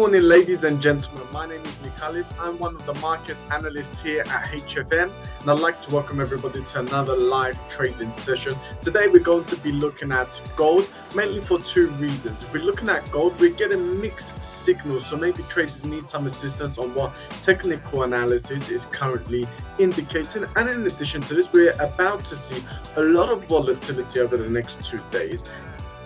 morning, ladies and gentlemen. My name is Michalis. I'm one of the market analysts here at HFN, and I'd like to welcome everybody to another live trading session. Today, we're going to be looking at gold, mainly for two reasons. If we're looking at gold, we're getting mixed signals, so maybe traders need some assistance on what technical analysis is currently indicating. And in addition to this, we're about to see a lot of volatility over the next 2 days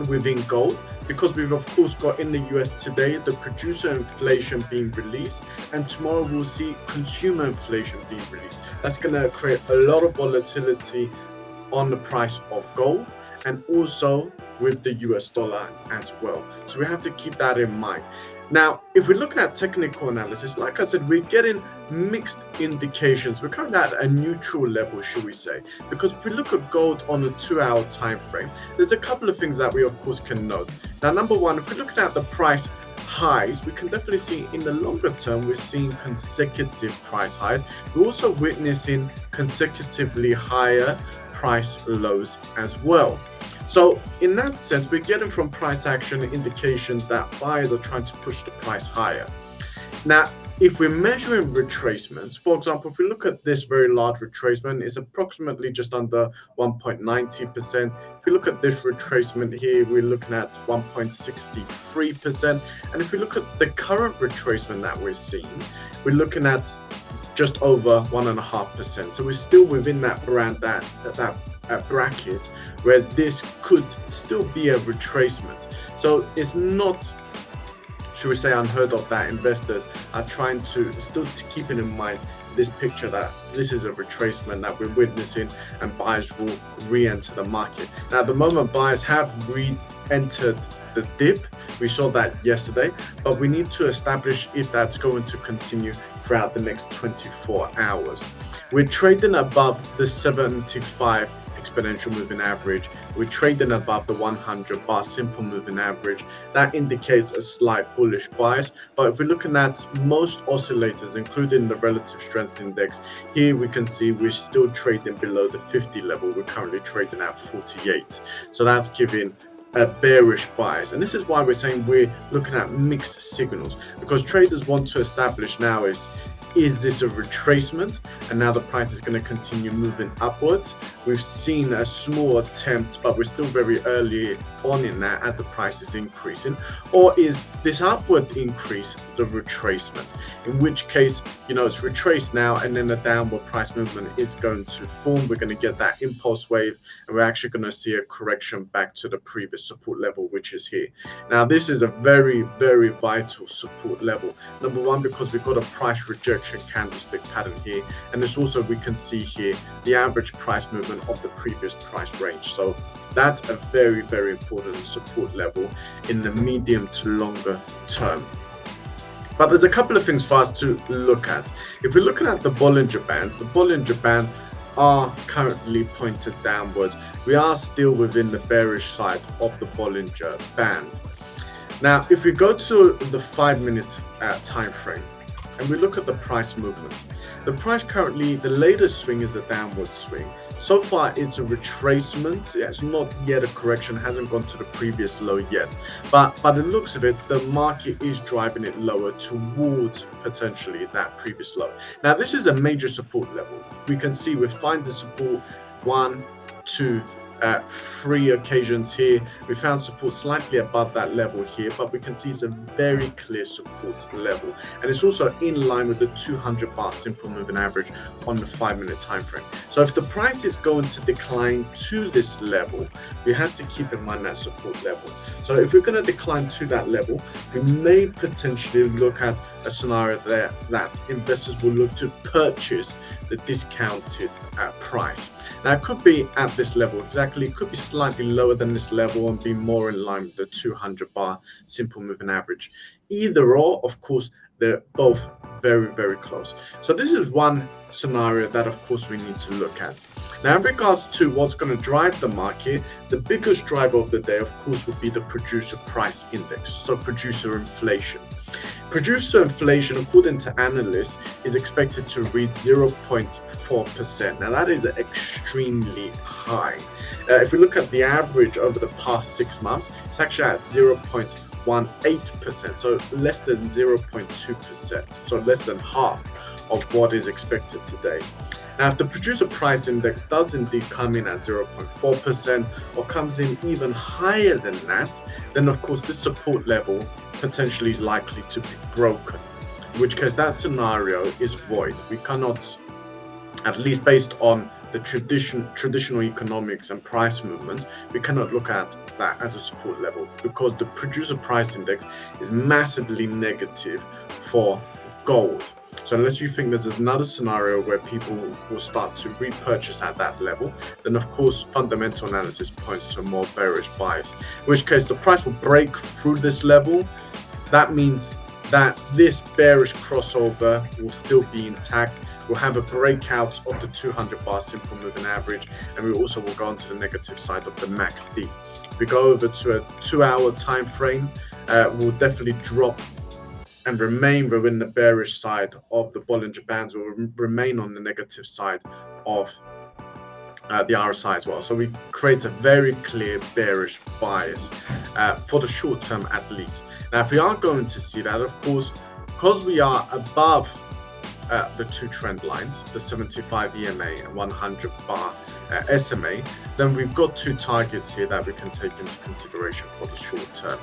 within gold, because we've of course got in the US today the producer inflation being released, and tomorrow we'll see consumer inflation being released. That's going to create a lot of volatility on the price of gold and also with the US dollar as well. So we have to keep that in mind. Now, if we're looking at technical analysis, like I said, we're getting mixed indications. We're currently at a neutral level, should we say, because if we look at gold on a 2-hour time frame, there's a couple of things that we of course can note. Now, number one, if we're looking at the price highs, we can definitely see in the longer term we're seeing consecutive price highs. We're also witnessing consecutively higher price lows as well. So in that sense, we're getting from price action indications that buyers are trying to push the price higher. Now, if we're measuring retracements, for example, if we look at this very large retracement, it's approximately just under 1.90%. If we look at this retracement here, we're looking at 1.63%. And if we look at the current retracement that we're seeing, we're looking at just over 1.5%. So we're still within that bracket where this could still be a retracement. So it's not, should we say, unheard of that investors are trying to still keep in mind this picture that this is a retracement that we're witnessing and buyers will re-enter the market. Now, at the moment, buyers have re-entered the dip. We saw that yesterday, but we need to establish if that's going to continue throughout the next 24 hours. We're trading above the 75 exponential moving average. We're trading above the 100 bar simple moving average. That indicates a slight bullish bias. But if we're looking at most oscillators, including the relative strength index, here we can see we're still trading below the 50 level. We're currently trading at 48. So that's giving a bearish bias. And this is why we're saying we're looking at mixed signals, because traders want to establish now is this a retracement, and now the price is going to continue moving upwards. We've seen a small attempt, but we're still very early on in that as the price is increasing. Or is this upward increase the retracement, in which case, it's retraced now and then the downward price movement is going to form. We're going to get that impulse wave, and we're actually going to see a correction back to the previous support level, which is here. Now, this is a very, very vital support level. Number one, because we've got a price rejection candlestick pattern here, and this also, we can see here the average price movement of the previous price range. So that's a very, very important support level in the medium to longer term. But there's a couple of things for us to look at. If we're looking at the Bollinger Bands, the Bollinger Bands are currently pointed downwards. We are still within the bearish side of the Bollinger Band. Now, if we go to the 5-minute time frame, and we look at the price movement, the price currently, the latest swing is a downward swing. So far, it's a retracement. It's not yet a correction, hasn't gone to the previous low yet. But by the looks of it, the market is driving it lower towards potentially that previous low. Now, this is a major support level. We can see we find the support 1, 2, 3 occasions here. We found support slightly above that level here, but we can see it's a very clear support level, and it's also in line with the 200 bar simple moving average on the 5-minute time frame. So if the price is going to decline to this level, we have to keep in mind that support level. So if we're going to decline to that level, we may potentially look at a scenario there that investors will look to purchase the discounted price. Now, it could be at this level exactly, it could be slightly lower than this level and be more in line with the 200 bar simple moving average. Either or, of course, they're both very, very close. So this is one scenario that of course we need to look at. Now, in regards to what's going to drive the market, the biggest driver of the day of course would be the producer price index, so producer inflation. Producer inflation, according to analysts, is expected to reach 0.4%. Now, that is extremely high. If we look at the average over the past 6 months, it's actually at 0.1%. 0.18%, so less than 0.2%, so less than half of what is expected today. Now, if the producer price index does indeed come in at 0.4% or comes in even higher than that, then of course this support level potentially is likely to be broken, in which case that scenario is void. We cannot, at least based on the traditional economics and price movements, we cannot look at that as a support level because the producer price index is massively negative for gold. So unless you think there's another scenario where people will start to repurchase at that level, then of course fundamental analysis points to more bearish bias, in which case the price will break through this level. That means that this bearish crossover will still be intact. We'll have a breakout of the 200 bar simple moving average, and we also will go onto the negative side of the MACD. If we go over to a 2-hour time frame, we'll definitely drop and remain within the bearish side of the Bollinger Bands, will remain on the negative side of the RSI as well. So we create a very clear bearish bias for the short term at least. Now, if we are going to see that, of course, because we are above the two trend lines, the 75 EMA and 100 bar SMA, then we've got two targets here that we can take into consideration for the short term.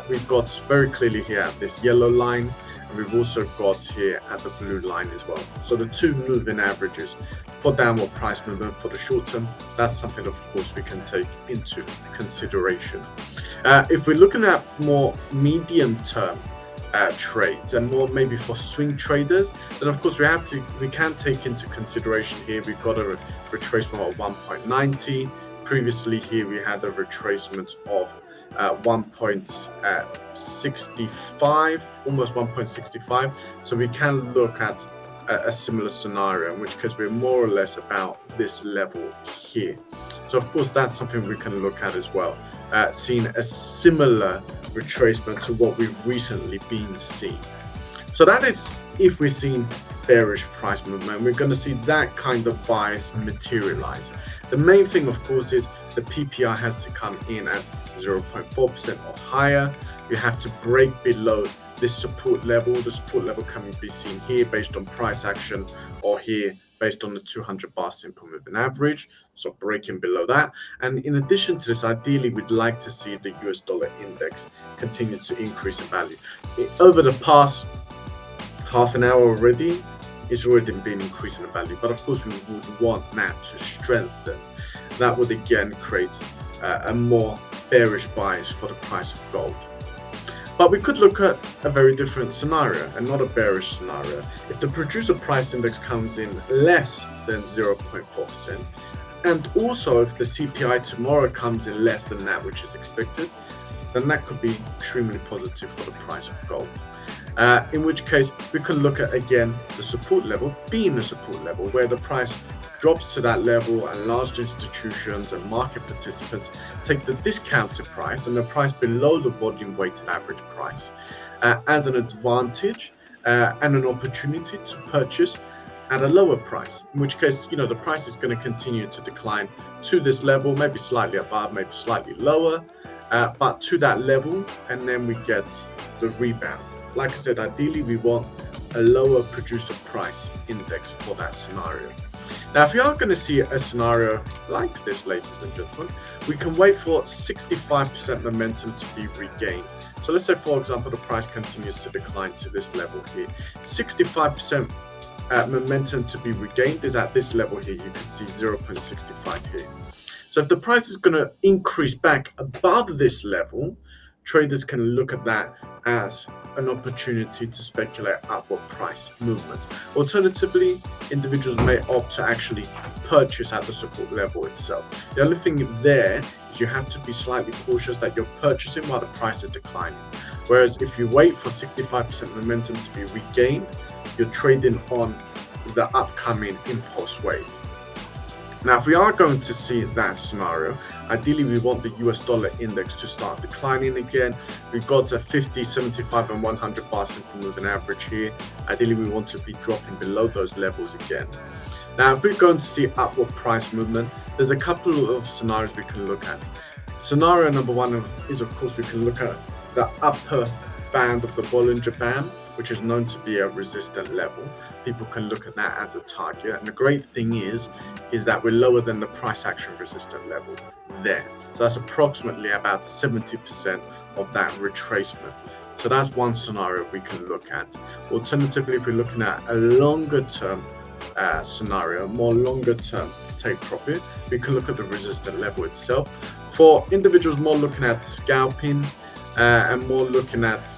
We've got very clearly here at this yellow line, and we've also got here at the blue line as well. So the two moving averages for downward price movement for the short term, that's something of course we can take into consideration. If we're looking at more medium term trades and more maybe for swing traders, then of course we can take into consideration here we've got a retracement of 1.90. Previously here we had a retracement of 1.65, almost 1.65. So we can look at a similar scenario, in which case we're more or less about this level here. So of course that's something we can look at as well, seeing a similar retracement to what we've recently been seeing. So that is if we're seeing bearish price movement, we're going to see that kind of bias materialize. The main thing of course is the PPI has to come in at 0.4% or higher. You have to break below this support level. The support level can be seen here based on price action, or here based on the 200 bar simple moving average, so breaking below that. And in addition to this, ideally we'd like to see the US dollar index continue to increase in value. Over the past half an hour already, it's already been increasing in value, but of course we would want that to strengthen. That would again create a more bearish bias for the price of gold. But we could look at a very different scenario, and not a bearish scenario. If the producer price index comes in less than 0.4%, and also if the CPI tomorrow comes in less than that which is expected, then that could be extremely positive for the price of gold. In which case we can look at again the support level being the support level, where the price drops to that level and large institutions and market participants take the discounted price and the price below the volume weighted average price as an advantage and an opportunity to purchase at a lower price, in which case the price is going to continue to decline to this level, maybe slightly above, maybe slightly lower, but to that level, and then we get the rebound. Like I said, ideally we want a lower producer price index for that scenario. Now, if we are going to see a scenario like this, ladies and gentlemen, we can wait for 65% momentum to be regained. So let's say, for example, the price continues to decline to this level here. 65% momentum to be regained is at this level here. You can see 0.65 here. So if the price is going to increase back above this level, traders can look at that as an opportunity to speculate upward price movement. Alternatively, individuals may opt to actually purchase at the support level itself. The only thing there is you have to be slightly cautious that you're purchasing while the price is declining. Whereas if you wait for 65% momentum to be regained, you're trading on the upcoming impulse wave. Now, if we are going to see that scenario, ideally we want the US dollar index to start declining again. We've got a 50, 75 and 100 bar simple moving average here. Ideally we want to be dropping below those levels again. Now, if we're going to see upward price movement, there's a couple of scenarios we can look at. Scenario number one is of course we can look at the upper band of the Bollinger Band, which is known to be a resistant level. People can look at that as a target. And the great thing is that we're lower than the price action resistant level there. So that's approximately about 70% of that retracement. So that's one scenario we can look at. Alternatively, if we're looking at a longer term scenario, more longer term take profit, we can look at the resistant level itself. For individuals more looking at scalping and more looking at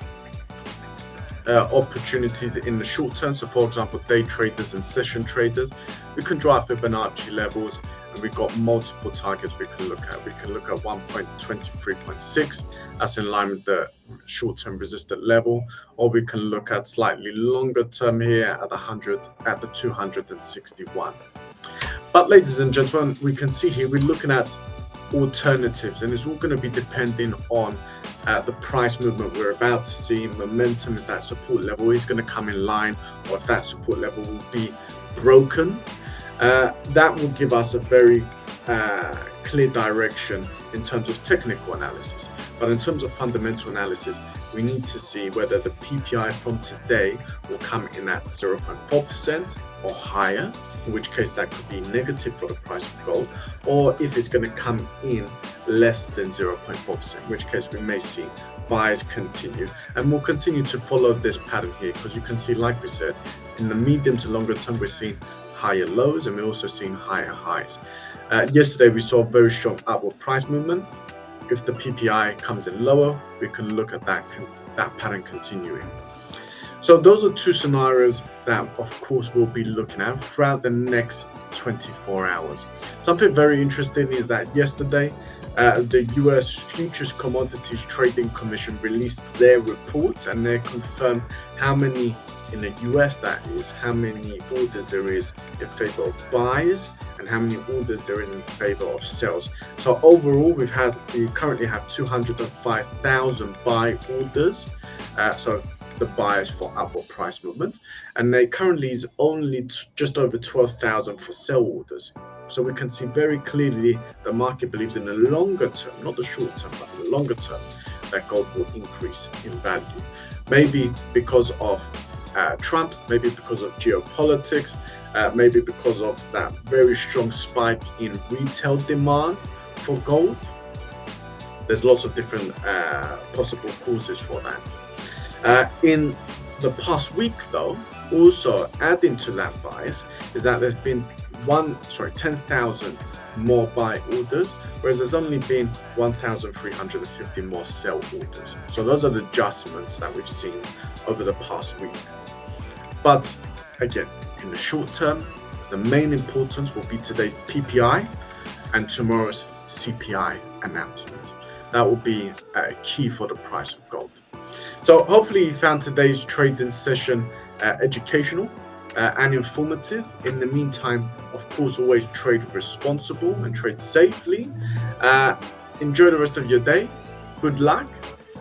opportunities in the short term, so for example day traders and session traders, we can draw Fibonacci levels, and we've got multiple targets we can look at. We can look at 1.23.6, that's in line with the short-term resistant level, or we can look at slightly longer term here at the 261. But ladies and gentlemen, we can see here we're looking at alternatives, and it's all going to be depending on the price movement we're about to see, momentum, if that support level is going to come in line, or if that support level will be broken. That will give us a very clear direction in terms of technical analysis. But in terms of fundamental analysis, we need to see whether the PPI from today will come in at 0.4% or higher, in which case that could be negative for the price of gold, or if it's going to come in less than 0.4%, in which case we may see buys continue. And we'll continue to follow this pattern here, because you can see, like we said, in the medium to longer term, we're seeing higher lows and we're also seeing higher highs. Yesterday, we saw a very strong upward price movement. If the PPI comes in lower, we can look at that pattern continuing. So those are two scenarios that, of course, we'll be looking at throughout the next 24 hours. Something very interesting is that yesterday, the US Futures Commodities Trading Commission released their reports, and they confirmed how many in the US, that is, how many orders there is in favor of buys and how many orders there is in favor of sales. So overall, we currently have 205,000 buy orders. So the buyers for upward price movement, and they currently is only just over 12,000 for sell orders. So we can see very clearly the market believes in the longer term, not the short term, but the longer term, that gold will increase in value. Maybe because of Trump, maybe because of geopolitics, maybe because of that very strong spike in retail demand for gold. There's lots of different possible causes for that. In the past week, though, also adding to that bias is that there's been 10,000 more buy orders, whereas there's only been 1,350 more sell orders. So those are the adjustments that we've seen over the past week. But again, in the short term, the main importance will be today's PPI and tomorrow's CPI announcement. That will be key for the price of gold. So hopefully you found today's trading session educational and informative. In the meantime, of course, always trade responsible and trade safely. Enjoy the rest of your day. Good luck,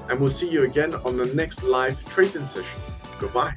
and we'll see you again on the next live trading session. Goodbye.